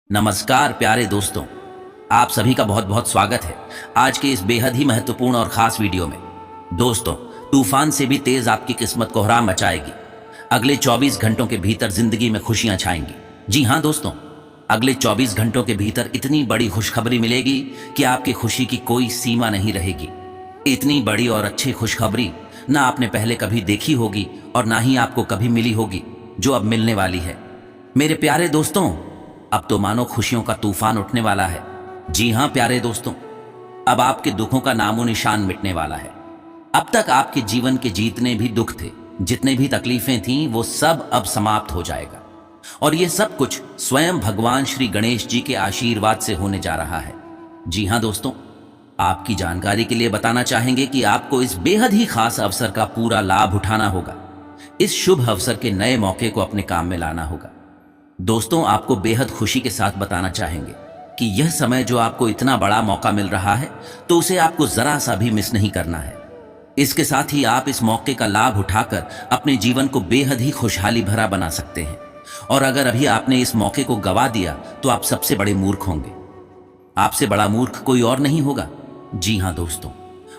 नमस्कार प्यारे दोस्तों, आप सभी का बहुत बहुत स्वागत है आज के इस बेहद ही महत्वपूर्ण और खास वीडियो में। दोस्तों, तूफान से भी तेज आपकी किस्मत कोहराम मचाएगी। अगले 24 घंटों के भीतर जिंदगी में खुशियां छाएंगी। जी हाँ दोस्तों, अगले 24 घंटों के भीतर इतनी बड़ी खुशखबरी मिलेगी कि आपकी खुशी की कोई सीमा नहीं रहेगी। इतनी बड़ी और अच्छी खुशखबरी ना आपने पहले कभी देखी होगी और ना ही आपको कभी मिली होगी जो अब मिलने वाली है। मेरे प्यारे दोस्तों, अब तो मानो खुशियों का तूफान उठने वाला है। जी हां प्यारे दोस्तों, अब आपके दुखों का नामो निशान मिटने वाला है। अब तक आपके जीवन के जितने भी दुख थे, जितने भी तकलीफें थीं, वो सब अब समाप्त हो जाएगा। और ये सब कुछ स्वयं भगवान श्री गणेश जी के आशीर्वाद से होने जा रहा है। जी हां दोस्तों, आपकी जानकारी के लिए बताना चाहेंगे कि आपको इस बेहद ही खास अवसर का पूरा लाभ उठाना होगा। इस शुभ अवसर के नए मौके को अपने काम में लाना होगा। दोस्तों, आपको बेहद खुशी के साथ बताना चाहेंगे कि यह समय जो आपको इतना बड़ा मौका मिल रहा है, तो उसे आपको जरा सा भी मिस नहीं करना है। इसके साथ ही आप इस मौके का लाभ उठाकर अपने जीवन को बेहद ही खुशहाली भरा बना सकते हैं। और अगर अभी आपने इस मौके को गवा दिया तो आप सबसे बड़े मूर्ख होंगे। आपसे बड़ा मूर्ख कोई और नहीं होगा। जी हां दोस्तों,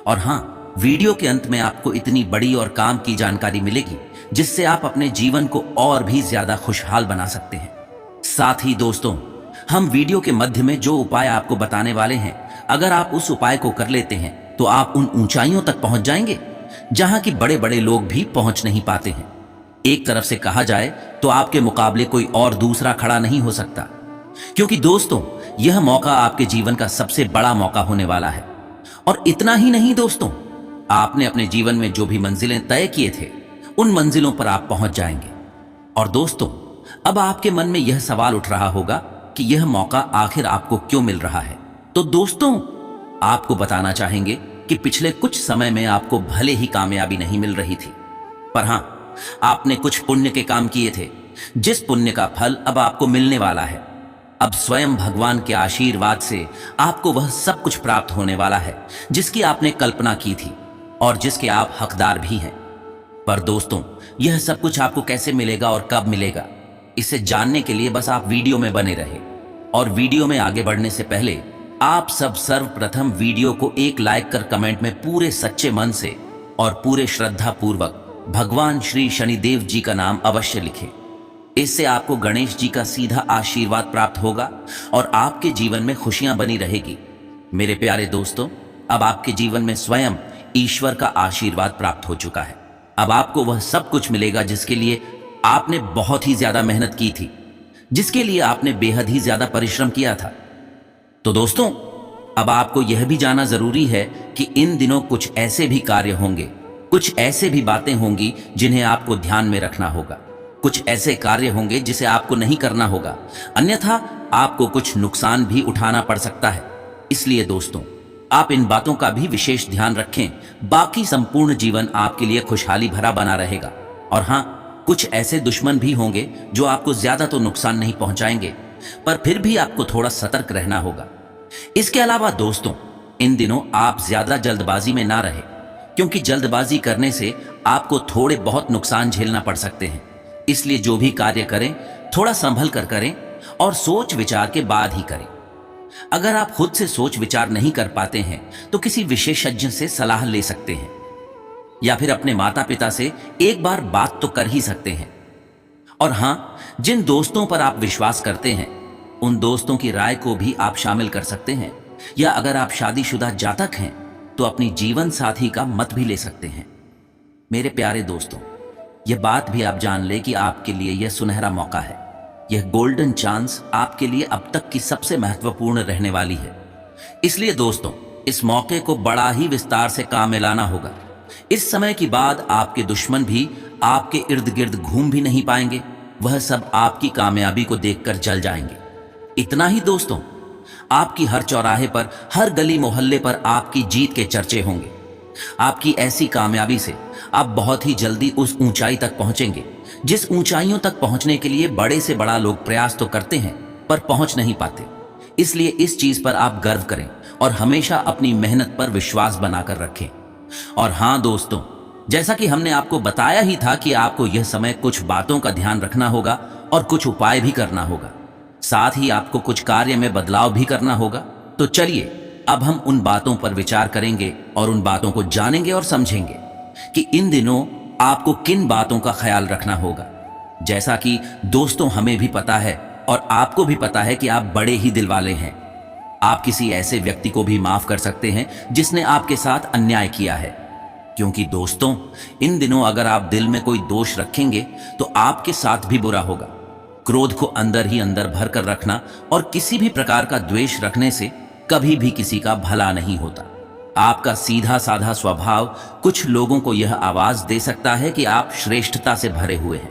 और हां, वीडियो के अंत में आपको इतनी बड़ी और काम की जानकारी मिलेगी जिससे आप अपने जीवन को और भी ज्यादा खुशहाल बना सकते हैं। साथ ही दोस्तों, हम वीडियो के मध्य में जो उपाय आपको बताने वाले हैं, अगर आप उस उपाय को कर लेते हैं तो आप उन ऊंचाइयों तक पहुंच जाएंगे जहां की बड़े बड़े लोग भी पहुंच नहीं पाते हैं। एक तरफ से कहा जाए तो आपके मुकाबले कोई और दूसरा खड़ा नहीं हो सकता, क्योंकि दोस्तों, यह मौका आपके जीवन का सबसे बड़ा मौका होने वाला है। और इतना ही नहीं दोस्तों, आपने अपने जीवन में जो भी मंजिलें तय किए थे, उन मंजिलों पर आप पहुंच जाएंगे। और दोस्तों, अब आपके मन में यह सवाल उठ रहा होगा कि यह मौका आखिर आपको क्यों मिल रहा है। तो दोस्तों, आपको बताना चाहेंगे कि पिछले कुछ समय में आपको भले ही कामयाबी नहीं मिल रही थी, पर हां, आपने कुछ पुण्य के काम किए थे, जिस पुण्य का फल अब आपको मिलने वाला है। अब स्वयं भगवान के आशीर्वाद से आपको वह सब कुछ प्राप्त होने वाला है जिसकी आपने कल्पना की थी और जिसके आप हकदार भी हैं। पर दोस्तों, यह सब कुछ आपको कैसे मिलेगा और कब मिलेगा, इसे जानने के लिए बस आप वीडियो में बने रहे। और वीडियो में आगे बढ़ने से पहले आप सब सर्वप्रथम वीडियो को एक लाइक कर कमेंट में पूरे सच्चे मन से और पूरे श्रद्धा पूर्वक भगवान श्री शनिदेव जी का नाम अवश्य लिखें। इससे आपको गणेश जी का सीधा आशीर्वाद प्राप्त होगा और आपके जीवन में खुशियां बनी रहेगी। मेरे प्यारे दोस्तों, अब आपके जीवन में स्वयं ईश्वर का आशीर्वाद प्राप्त हो चुका है। अब आपको वह सब कुछ मिलेगा जिसके लिए आपने बहुत ही ज्यादा मेहनत की थी, जिसके लिए आपने बेहद ही ज्यादा परिश्रम किया था। तो दोस्तों, अब आपको यह भी जानना जरूरी है कि इन दिनों कुछ ऐसे भी कार्य होंगे, कुछ ऐसे भी बातें होंगी जिन्हें आपको ध्यान में रखना होगा। कुछ ऐसे कार्य होंगे जिसे आपको नहीं करना होगा, अन्यथा आपको कुछ नुकसान भी उठाना पड़ सकता है। इसलिए दोस्तों, आप इन बातों का भी विशेष ध्यान रखें। बाकी संपूर्ण जीवन आपके लिए खुशहाली भरा बना रहेगा। और हां, कुछ ऐसे दुश्मन भी होंगे जो आपको ज्यादा तो नुकसान नहीं पहुंचाएंगे, पर फिर भी आपको थोड़ा सतर्क रहना होगा। इसके अलावा दोस्तों, इन दिनों आप ज्यादा जल्दबाजी में ना रहे, क्योंकि जल्दबाजी करने से आपको थोड़े बहुत नुकसान झेलना पड़ सकते हैं। इसलिए जो भी कार्य करें, थोड़ा संभल कर करें और सोच विचार के बाद ही करें। अगर आप खुद से सोच विचार नहीं कर पाते हैं तो किसी विशेषज्ञ से सलाह ले सकते हैं, या फिर अपने माता पिता से एक बार बात तो कर ही सकते हैं। और हां, जिन दोस्तों पर आप विश्वास करते हैं, उन दोस्तों की राय को भी आप शामिल कर सकते हैं। या अगर आप शादीशुदा जातक हैं तो अपनी जीवन साथी का मत भी ले सकते हैं। मेरे प्यारे दोस्तों, यह बात भी आप जान ले कि आपके लिए यह सुनहरा मौका है। यह गोल्डन चांस आपके लिए अब तक की सबसे महत्वपूर्ण रहने वाली है। इसलिए दोस्तों, इस मौके को बड़ा ही विस्तार से काम में लाना होगा। इस समय के बाद आपके दुश्मन भी आपके इर्द गिर्द घूम भी नहीं पाएंगे। वह सब आपकी कामयाबी को देखकर जल जाएंगे। इतना ही दोस्तों, आपकी हर चौराहे पर, हर गली मोहल्ले पर आपकी जीत के चर्चे होंगे। आपकी ऐसी कामयाबी से आप बहुत ही जल्दी उस ऊंचाई तक पहुंचेंगे जिस ऊंचाइयों तक पहुंचने के लिए बड़े से बड़ा लोग प्रयास तो करते हैं पर पहुंच नहीं पाते। इसलिए इस चीज पर आप गर्व करें और हमेशा अपनी मेहनत पर विश्वास बनाकर रखें। और हां दोस्तों, जैसा कि हमने आपको बताया ही था कि आपको यह समय कुछ बातों का ध्यान रखना होगा और कुछ उपाय भी करना होगा। साथ ही आपको कुछ कार्य में बदलाव भी करना होगा। तो चलिए अब हम उन बातों पर विचार करेंगे और उन बातों को जानेंगे और समझेंगे कि इन दिनों आपको किन बातों का ख्याल रखना होगा। जैसा कि दोस्तों हमें भी पता है और आपको भी पता है कि आप बड़े ही दिल वाले हैं। आप किसी ऐसे व्यक्ति को भी माफ कर सकते हैं जिसने आपके साथ अन्याय किया है, क्योंकि दोस्तों इन दिनों अगर आप दिल में कोई दोष रखेंगे तो आपके साथ भी बुरा होगा। क्रोध को अंदर ही अंदर भर कर रखना और किसी भी प्रकार का द्वेष रखने से कभी भी किसी का भला नहीं होता। आपका सीधा साधा स्वभाव कुछ लोगों को यह आवाज दे सकता है कि आप श्रेष्ठता से भरे हुए हैं,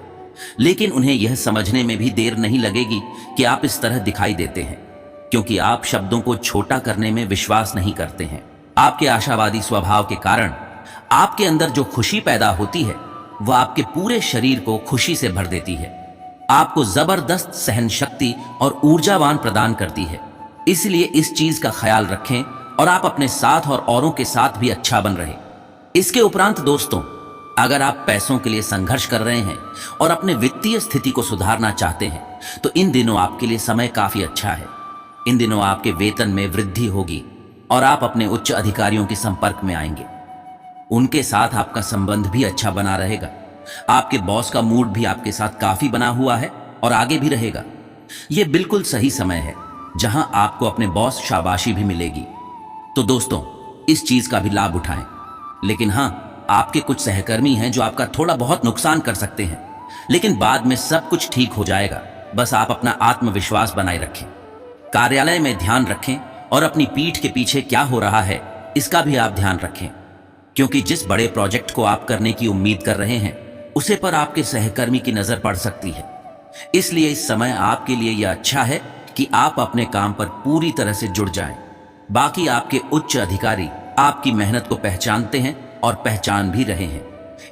लेकिन उन्हें यह समझने में भी देर नहीं लगेगी कि आप इस तरह दिखाई देते हैं, क्योंकि आप शब्दों को छोटा करने में विश्वास नहीं करते हैं। आपके आशावादी स्वभाव के कारण आपके अंदर जो खुशी पैदा होती है वह आपके पूरे शरीर को खुशी से भर देती है, आपको जबरदस्त सहन शक्ति और ऊर्जावान प्रदान करती है। इसलिए इस चीज का ख्याल रखें और आप अपने साथ और औरों के साथ भी अच्छा बन रहे। इसके उपरांत दोस्तों, अगर आप पैसों के लिए संघर्ष कर रहे हैं और अपने वित्तीय स्थिति को सुधारना चाहते हैं तो इन दिनों आपके लिए समय काफी अच्छा है। इन दिनों आपके वेतन में वृद्धि होगी और आप अपने उच्च अधिकारियों के संपर्क में आएंगे। उनके साथ आपका संबंध भी अच्छा बना रहेगा। आपके बॉस का मूड भी आपके साथ काफी बना हुआ है और आगे भी रहेगा। यह बिल्कुल सही समय है जहां आपको अपने बॉस शाबाशी भी मिलेगी। तो दोस्तों इस चीज का भी लाभ उठाएं। लेकिन हां, आपके कुछ सहकर्मी हैं जो आपका थोड़ा बहुत नुकसान कर सकते हैं, लेकिन बाद में सब कुछ ठीक हो जाएगा। बस आप अपना आत्मविश्वास बनाए रखें, कार्यालय में ध्यान रखें और अपनी पीठ के पीछे क्या हो रहा है इसका भी आप ध्यान रखें, क्योंकि जिस बड़े प्रोजेक्ट को आप करने की उम्मीद कर रहे हैं उसे पर आपके सहकर्मी की नजर पड़ सकती है। इसलिए इस समय आपके लिए यह अच्छा है कि आप अपने काम पर पूरी तरह से जुड़ जाएं। बाकी आपके उच्च अधिकारी आपकी मेहनत को पहचानते हैं और पहचान भी रहे हैं,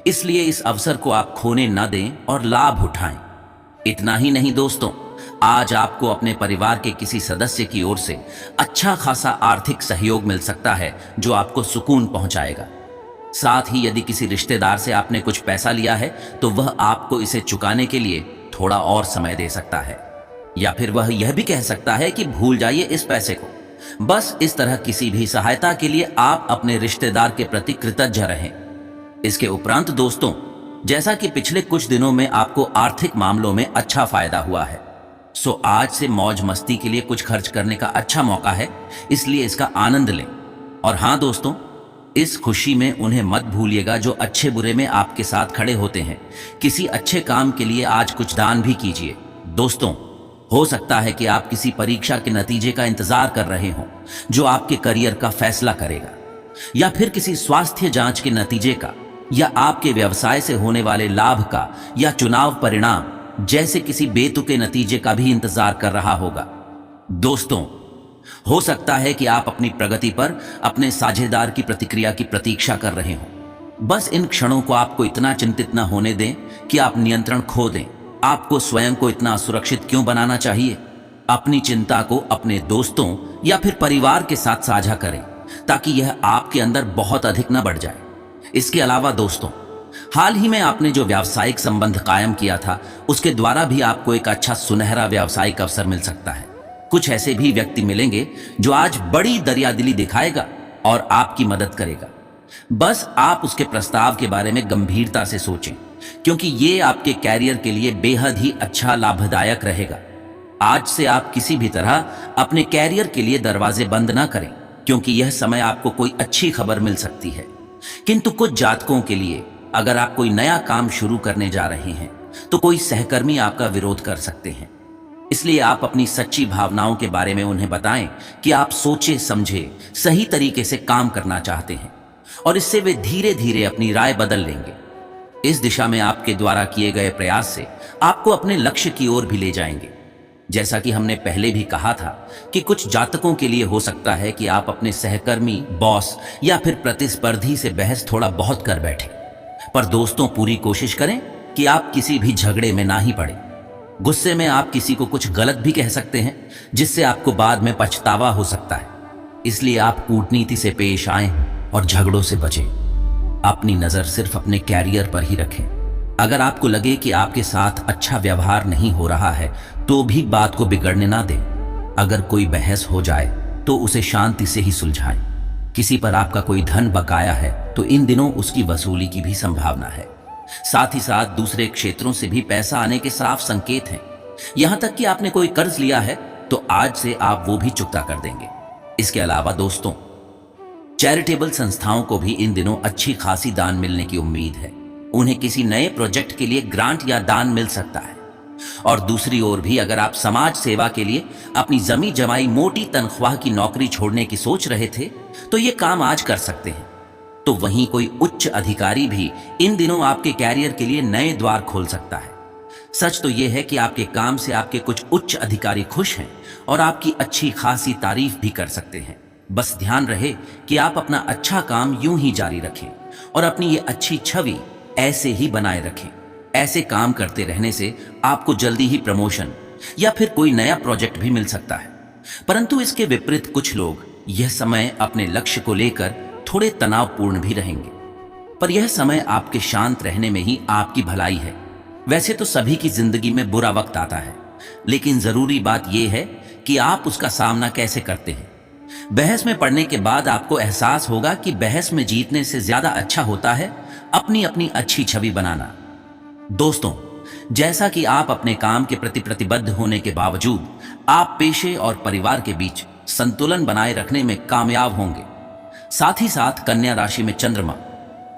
इसलिए इस अवसर को आप खोने न दें और लाभ उठाएं। इतना ही नहीं दोस्तों, आज आपको अपने परिवार के किसी सदस्य की ओर से अच्छा खासा आर्थिक सहयोग मिल सकता है जो आपको सुकून पहुंचाएगा। साथ ही यदि किसी रिश्तेदार से आपने कुछ पैसा लिया है तो वह आपको इसे चुकाने के लिए थोड़ा और समय दे सकता है, या फिर वह यह भी कह सकता है कि भूल जाइए इस पैसे को। बस इस तरह किसी भी सहायता के लिए आप अपने रिश्तेदार के प्रति कृतज्ञ रहें। इसके उपरांत दोस्तों, जैसा कि पिछले कुछ दिनों में आपको आर्थिक मामलों में अच्छा फायदा हुआ है, सो आज से मौज मस्ती के लिए कुछ खर्च करने का अच्छा मौका है, इसलिए इसका आनंद लें। और हां दोस्तों, इस खुशी में उन्हें मत भूलिएगा जो अच्छे बुरे में आपके साथ खड़े होते हैं। किसी अच्छे काम के लिए आज कुछ दान भी कीजिए। दोस्तों, हो सकता है कि आप किसी परीक्षा के नतीजे का इंतजार कर रहे हों जो आपके करियर का फैसला करेगा, या फिर किसी स्वास्थ्य जांच के नतीजे का, या आपके व्यवसाय से होने वाले लाभ का, या चुनाव परिणाम जैसे किसी बेतुके नतीजे का भी इंतजार कर रहा होगा। दोस्तों, हो सकता है कि आप अपनी प्रगति पर अपने साझेदार की प्रतिक्रिया की प्रतीक्षा कर रहे हों। बस इन क्षणों को आपको इतना चिंतित न होने दें कि आप नियंत्रण खो दें। आपको स्वयं को इतना असुरक्षित क्यों बनाना चाहिए? अपनी चिंता को अपने दोस्तों या फिर परिवार के साथ साझा करें ताकि यह आपके अंदर बहुत अधिक न बढ़ जाए। इसके अलावा दोस्तों, हाल ही में आपने जो व्यावसायिक संबंध कायम किया था उसके द्वारा भी आपको एक अच्छा सुनहरा व्यावसायिक अवसर मिल सकता है। कुछ ऐसे भी व्यक्ति मिलेंगे जो आज बड़ी दरियादिली दिखाएगा और आपकी मदद करेगा। बस आप उसके प्रस्ताव के बारे में गंभीरता से सोचें, क्योंकि ये आपके कैरियर के लिए बेहद ही अच्छा लाभदायक रहेगा। आज से आप किसी भी तरह अपने कैरियर के लिए दरवाजे बंद ना करें, क्योंकि यह समय आपको कोई अच्छी खबर मिल सकती है। किंतु कुछ जातकों के लिए अगर आप कोई नया काम शुरू करने जा रहे हैं तो कोई सहकर्मी आपका विरोध कर सकते हैं। इसलिए आप अपनी सच्ची भावनाओं के बारे में उन्हें बताएं कि आप सोचे समझे सही तरीके से काम करना चाहते हैं, और इससे वे धीरे धीरे अपनी राय बदल लेंगे। इस दिशा में आपके द्वारा किए गए प्रयास से आपको अपने लक्ष्य की ओर भी ले जाएंगे। जैसा कि हमने पहले भी कहा था कि कुछ जातकों के लिए हो सकता है कि आप अपने सहकर्मी, बॉस या फिर प्रतिस्पर्धी से बहस थोड़ा बहुत कर बैठे, पर दोस्तों पूरी कोशिश करें कि आप किसी भी झगड़े में ना ही पड़े। गुस्से में आप किसी को कुछ गलत भी कह सकते हैं जिससे आपको बाद में पछतावा हो सकता है। इसलिए आप कूटनीति से पेश आएं और झगड़ों से बचें। अपनी नजर सिर्फ अपने कैरियर पर ही रखें। अगर आपको लगे कि आपके साथ अच्छा व्यवहार नहीं हो रहा है तो भी बात को बिगड़ने ना दें। अगर कोई बहस हो जाए तो उसे शांति से ही सुलझाएं। किसी पर आपका कोई धन बकाया है तो इन दिनों उसकी वसूली की भी संभावना है। साथ ही साथ दूसरे क्षेत्रों से भी पैसा आने के साफ संकेत हैं। यहां तक कि आपने कोई कर्ज लिया है तो आज से आप वो भी चुकता कर देंगे। इसके अलावा दोस्तों, चैरिटेबल संस्थाओं को भी इन दिनों अच्छी खासी दान मिलने की उम्मीद है। उन्हें किसी नए प्रोजेक्ट के लिए ग्रांट या दान मिल सकता है। और दूसरी ओर भी अगर आप समाज सेवा के लिए अपनी जमी जमाई मोटी तनख्वाह की नौकरी छोड़ने की सोच रहे थे तो ये काम आज कर सकते हैं। तो वहीं कोई उच्च अधिकारी भी इन दिनों आपके कैरियर के लिए नए द्वार खोल सकता है। सच तो यह है कि आपके काम से आपके कुछ उच्च अधिकारी खुश हैं और आपकी अच्छी खासी तारीफ भी कर सकते हैं। बस ध्यान रहे कि आप अपना अच्छा काम यूं ही जारी रखें और अपनी ये अच्छी छवि ऐसे ही बनाए रखें। ऐसे काम करते रहने से आपको जल्दी ही प्रमोशन या फिर कोई नया प्रोजेक्ट भी मिल सकता है। परंतु इसके विपरीत कुछ लोग यह समय अपने लक्ष्य को लेकर थोड़े तनावपूर्ण भी रहेंगे। पर यह समय आपके शांत रहने में ही आपकी भलाई है। वैसे तो सभी की जिंदगी में बुरा वक्त आता है, लेकिन जरूरी बात यह है कि आप उसका सामना कैसे करते हैं। बहस में पड़ने के बाद आपको एहसास होगा कि बहस में जीतने से ज्यादा अच्छा होता है अपनी अपनी अच्छी छवि बनाना। दोस्तों, जैसा कि आप अपने काम के प्रति प्रतिबद्ध होने के बावजूद आप पेशे और परिवार के बीच संतुलन बनाए रखने में कामयाब होंगे। साथ ही साथ कन्या राशि में चंद्रमा,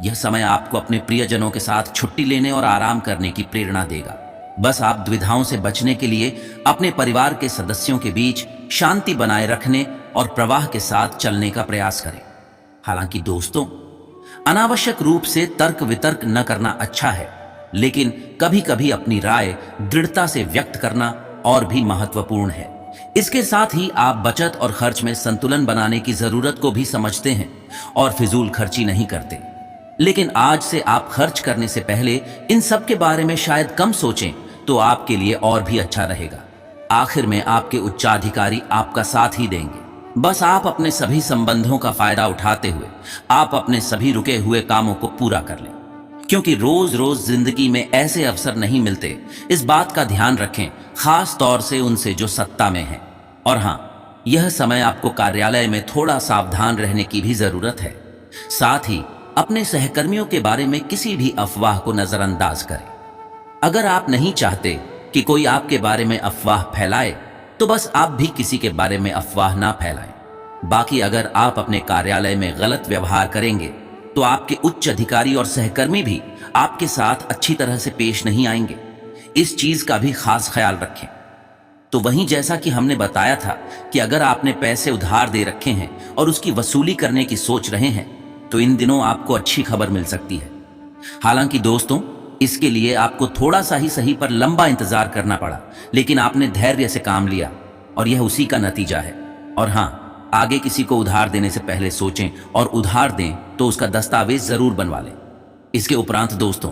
यह समय आपको अपने प्रियजनों के साथ छुट्टी लेने और आराम करने की प्रेरणा देगा। बस आप दुविधाओं से बचने के लिए अपने परिवार के सदस्यों के बीच शांति बनाए रखने और प्रवाह के साथ चलने का प्रयास करें। हालांकि दोस्तों, अनावश्यक रूप से तर्क वितर्क न करना अच्छा है, लेकिन कभी कभी अपनी राय दृढ़ता से व्यक्त करना और भी महत्वपूर्ण है। इसके साथ ही आप बचत और खर्च में संतुलन बनाने की जरूरत को भी समझते हैं और फिजूल खर्ची नहीं करते। लेकिन आज से आप खर्च करने से पहले इन सब के बारे में शायद कम सोचें तो आपके लिए और भी अच्छा रहेगा। आखिर में आपके उच्चाधिकारी आपका साथ ही देंगे। बस आप अपने सभी संबंधों का फायदा उठाते हुए आप अपने सभी रुके हुए कामों को पूरा कर लें, क्योंकि रोज रोज जिंदगी में ऐसे अवसर नहीं मिलते। इस बात का ध्यान रखें, खास तौर से उनसे जो सत्ता में हैं। और हाँ, यह समय आपको कार्यालय में थोड़ा सावधान रहने की भी जरूरत है। साथ ही अपने सहकर्मियों के बारे में किसी भी अफवाह को नजरअंदाज करें। अगर आप नहीं चाहते कि कोई आपके बारे में अफवाह फैलाए तो बस आप भी किसी के बारे में अफवाह ना फैलाएं। बाकी अगर आप अपने कार्यालय में गलत व्यवहार करेंगे तो आपके उच्च अधिकारी और सहकर्मी भी आपके साथ अच्छी तरह से पेश नहीं आएंगे। इस चीज का भी खास ख्याल रखें। तो वहीं जैसा कि हमने बताया था कि अगर आपने पैसे उधार दे रखे हैं और उसकी वसूली करने की सोच रहे हैं तो इन दिनों आपको अच्छी खबर मिल सकती है। हालांकि दोस्तों, इसके लिए आपको थोड़ा सा ही सही पर लंबा इंतजार करना पड़ा, लेकिन आपने धैर्य से काम लिया और यह उसी का नतीजा है। और हाँ, आगे किसी को उधार देने से पहले सोचें और उधार दें तो उसका दस्तावेज जरूर बनवा लें। इसके उपरांत दोस्तों,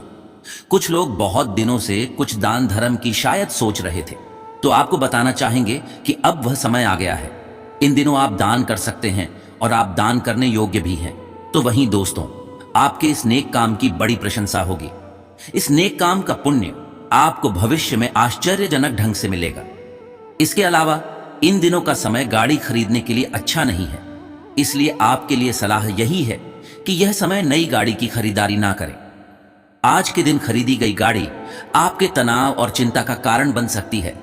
कुछ लोग बहुत दिनों से कुछ दान धर्म की शायद सोच रहे थे, तो आपको बताना चाहेंगे कि अब वह समय आ गया है। इन दिनों आप दान कर सकते हैं और आप दान करने योग्य भी हैं। तो वहीं दोस्तों, आपके इस नेक काम की बड़ी प्रशंसा होगी। इस नेक काम का पुण्य आपको भविष्य में आश्चर्यजनक ढंग से मिलेगा। इसके अलावा इन दिनों का समय गाड़ी खरीदने के लिए अच्छा नहीं है, इसलिए आपके लिए सलाह यही है कि यह समय नई गाड़ी की खरीदारी ना करें। आज के दिन खरीदी गई गाड़ी आपके तनाव और चिंता का कारण बन सकती है,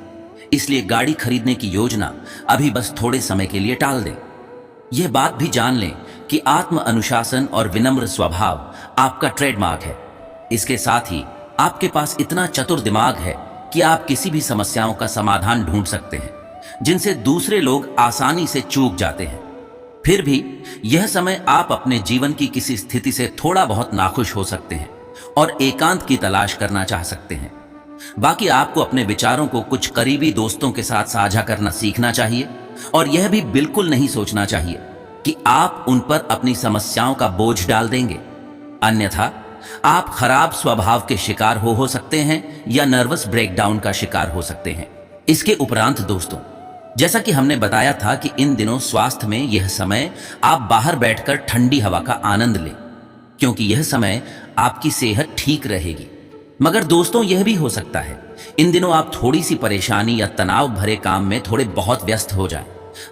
इसलिए गाड़ी खरीदने की योजना अभी बस थोड़े समय के लिए टाल दें। यह बात भी जान लें कि आत्म अनुशासन और विनम्र स्वभाव आपका ट्रेडमार्क है। इसके साथ ही आपके पास इतना चतुर दिमाग है कि आप किसी भी समस्याओं का समाधान ढूंढ सकते हैं जिनसे दूसरे लोग आसानी से चूक जाते हैं। फिर भी यह समय आप अपने जीवन की किसी स्थिति से थोड़ा बहुत नाखुश हो सकते हैं और एकांत की तलाश करना चाह सकते हैं। बाकी आपको अपने विचारों को कुछ करीबी दोस्तों के साथ साझा करना सीखना चाहिए और यह भी बिल्कुल नहीं सोचना चाहिए कि आप उन पर अपनी समस्याओं का बोझ डाल देंगे। अन्यथा आप खराब स्वभाव के शिकार हो सकते हैं या नर्वस ब्रेकडाउन का शिकार हो सकते हैं। इसके उपरांत दोस्तों, जैसा कि हमने बताया था कि इन दिनों स्वास्थ्य में यह समय आप बाहर बैठकर ठंडी हवा का आनंद लें, क्योंकि यह समय आपकी सेहत ठीक रहेगी। मगर दोस्तों यह भी हो सकता है इन दिनों आप थोड़ी सी परेशानी या तनाव भरे काम में थोड़े बहुत व्यस्त हो जाएं।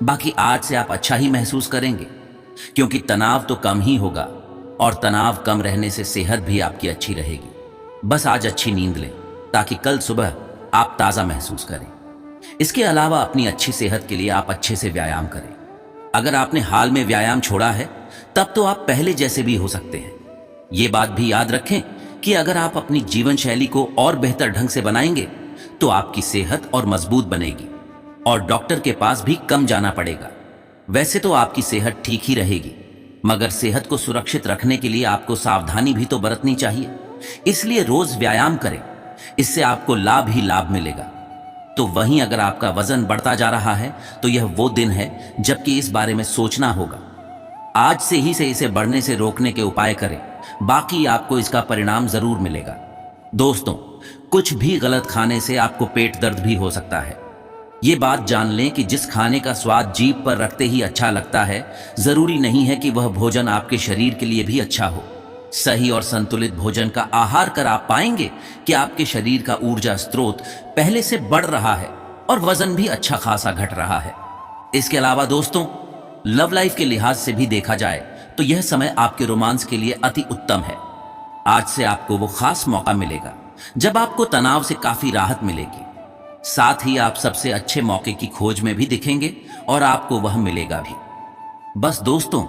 बाकी आज से आप अच्छा ही महसूस करेंगे, क्योंकि तनाव तो कम ही होगा और तनाव कम रहने से सेहत भी आपकी अच्छी रहेगी। बस आज अच्छी नींद लें ताकि कल सुबह आप ताज़ा महसूस करें। इसके अलावा अपनी अच्छी सेहत के लिए आप अच्छे से व्यायाम करें। अगर आपने हाल में व्यायाम छोड़ा है तब तो आप पहले जैसे भी हो सकते हैं। ये बात भी याद रखें कि अगर आप अपनी जीवन शैली को और बेहतर ढंग से बनाएंगे तो आपकी सेहत और मजबूत बनेगी और डॉक्टर के पास भी कम जाना पड़ेगा। वैसे तो आपकी सेहत ठीक ही रहेगी, मगर सेहत को सुरक्षित रखने के लिए आपको सावधानी भी तो बरतनी चाहिए। इसलिए रोज व्यायाम करें, इससे आपको लाभ ही लाभ मिलेगा। तो वहीं अगर आपका वजन बढ़ता जा रहा है तो यह वो दिन है जबकि इस बारे में सोचना होगा। आज से ही से इसे बढ़ने से रोकने के उपाय करें, बाकी आपको इसका परिणाम जरूर मिलेगा। दोस्तों, कुछ भी गलत खाने से आपको पेट दर्द भी हो सकता है। ये बात जान लें कि जिस खाने का स्वाद जीभ पर रखते ही अच्छा लगता है, जरूरी नहीं है कि वह भोजन आपके शरीर के लिए भी अच्छा हो। सही और संतुलित भोजन का आहार कर आप पाएंगे कि आपके शरीर का ऊर्जा स्रोत पहले से बढ़ रहा है और वजन भी अच्छा खासा घट रहा है। इसके अलावा दोस्तों, लव लाइफ के लिहाज से भी देखा जाए तो यह समय आपके रोमांस के लिए अति उत्तम है। आज से आपको वो खास मौका मिलेगा जब आपको तनाव से काफी राहत मिलेगी। साथ ही आप सबसे अच्छे मौके की खोज में भी दिखेंगे और आपको वह मिलेगा भी। बस दोस्तों,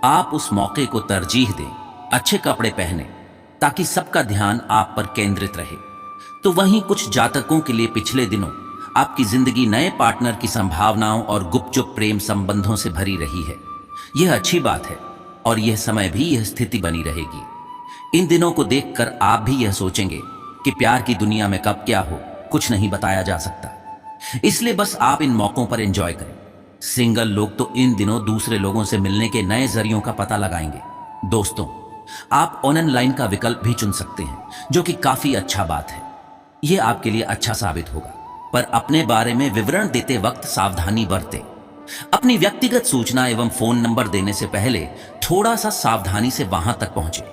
आप उस मौके को तरजीह दें, अच्छे कपड़े पहने ताकि सबका ध्यान आप पर केंद्रित रहे। तो वहीं कुछ जातकों के लिए पिछले दिनों आपकी जिंदगी नए पार्टनर की संभावनाओं और गुपचुप प्रेम संबंधों से भरी रही है। यह अच्छी बात है और यह समय भी यह स्थिति बनी रहेगी। इन दिनों को देखकर आप भी यह सोचेंगे कि प्यार की दुनिया में कब क्या हो कुछ नहीं बताया जा सकता, इसलिए बस आप इन मौकों पर एंजॉय करें। सिंगल लोग तो इन दिनों दूसरे लोगों से मिलने के नए जरियों का पता लगाएंगे। दोस्तों, आप ऑनलाइन का विकल्प भी चुन सकते हैं, जो कि काफी अच्छा बात है। यह आपके लिए अच्छा साबित होगा, पर अपने बारे में विवरण देते वक्त सावधानी बरतें। अपनी व्यक्तिगत सूचना एवं फोन नंबर देने से पहले थोड़ा सा सावधानी से वहां तक पहुंचे।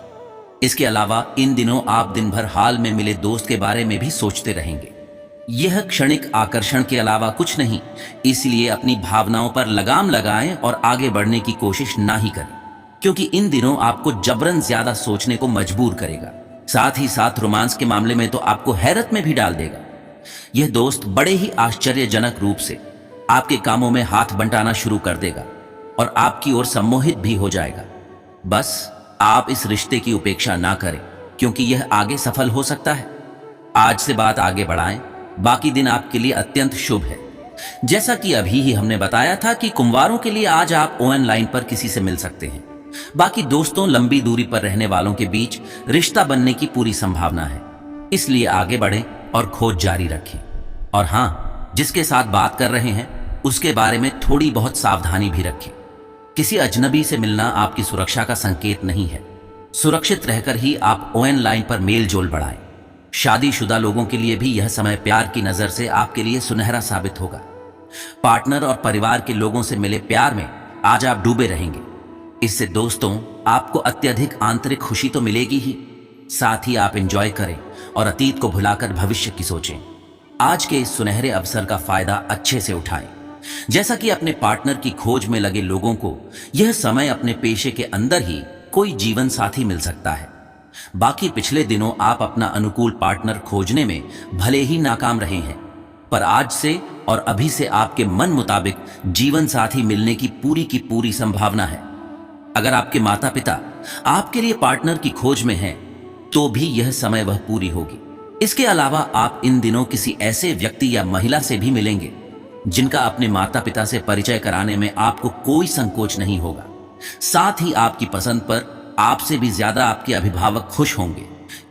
इसके अलावा इन दिनों आप दिन भर हाल में मिले दोस्त के बारे में भी सोचते रहेंगे। यह क्षणिक आकर्षण के अलावा कुछ नहीं, इसलिए अपनी भावनाओं पर लगाम लगाएं और आगे बढ़ने की कोशिश ना ही करें, क्योंकि इन दिनों आपको जबरन ज्यादा सोचने को मजबूर करेगा। साथ ही साथ रोमांस के मामले में तो आपको हैरत में भी डाल देगा। यह दोस्त बड़े ही आश्चर्यजनक रूप से आपके कामों में हाथ बंटाना शुरू कर देगा और आपकी ओर सम्मोहित भी हो जाएगा। बस आप इस रिश्ते की उपेक्षा ना करें, क्योंकि यह आगे सफल हो सकता है। आज से बात आगे बढ़ाएं, बाकी दिन आपके लिए अत्यंत शुभ है। जैसा कि अभी ही हमने बताया था कि कुंवारों के लिए आज आप ऑनलाइन पर किसी से मिल सकते हैं। बाकी दोस्तों, लंबी दूरी पर रहने वालों के बीच रिश्ता बनने की पूरी संभावना है, इसलिए आगे बढ़ें और खोज जारी रखें। और हाँ, जिसके साथ बात कर रहे हैं उसके बारे में थोड़ी बहुत सावधानी भी रखें। किसी अजनबी से मिलना आपकी सुरक्षा का संकेत नहीं है। सुरक्षित रहकर ही आप ऑनलाइन पर मेल जोल बढ़ाएं। शादीशुदा लोगों के लिए भी यह समय प्यार की नजर से आपके लिए सुनहरा साबित होगा। पार्टनर और परिवार के लोगों से मिले प्यार में आज आप डूबे रहेंगे। इससे दोस्तों, आपको अत्यधिक आंतरिक खुशी तो मिलेगी ही, साथ ही आप एंजॉय करें और अतीत को भुलाकर भविष्य की सोचें। आज के इस सुनहरे अवसर का फायदा अच्छे से उठाएं। जैसा कि अपने पार्टनर की खोज में लगे लोगों को यह समय अपने पेशे के अंदर ही कोई जीवन साथी मिल सकता है। बाकी पिछले दिनों आप अपना अनुकूल पार्टनर खोजने में भले ही नाकाम रहे हैं, पर आज से और अभी से आपके मन मुताबिक जीवन साथी मिलने की पूरी संभावना है। अगर आपके माता पिता आपके लिए पार्टनर की खोज में हैं, तो भी यह समय वह पूरी होगी। इसके अलावा आप इन दिनों किसी ऐसे व्यक्ति या महिला से भी मिलेंगे जिनका अपने माता पिता से परिचय कराने में आपको कोई संकोच नहीं होगा। साथ ही आपकी पसंद पर आपसे भी ज्यादा आपके अभिभावक खुश होंगे,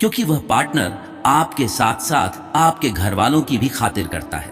क्योंकि वह पार्टनर आपके साथ साथ आपके घर वालों की भी खातिर करता है।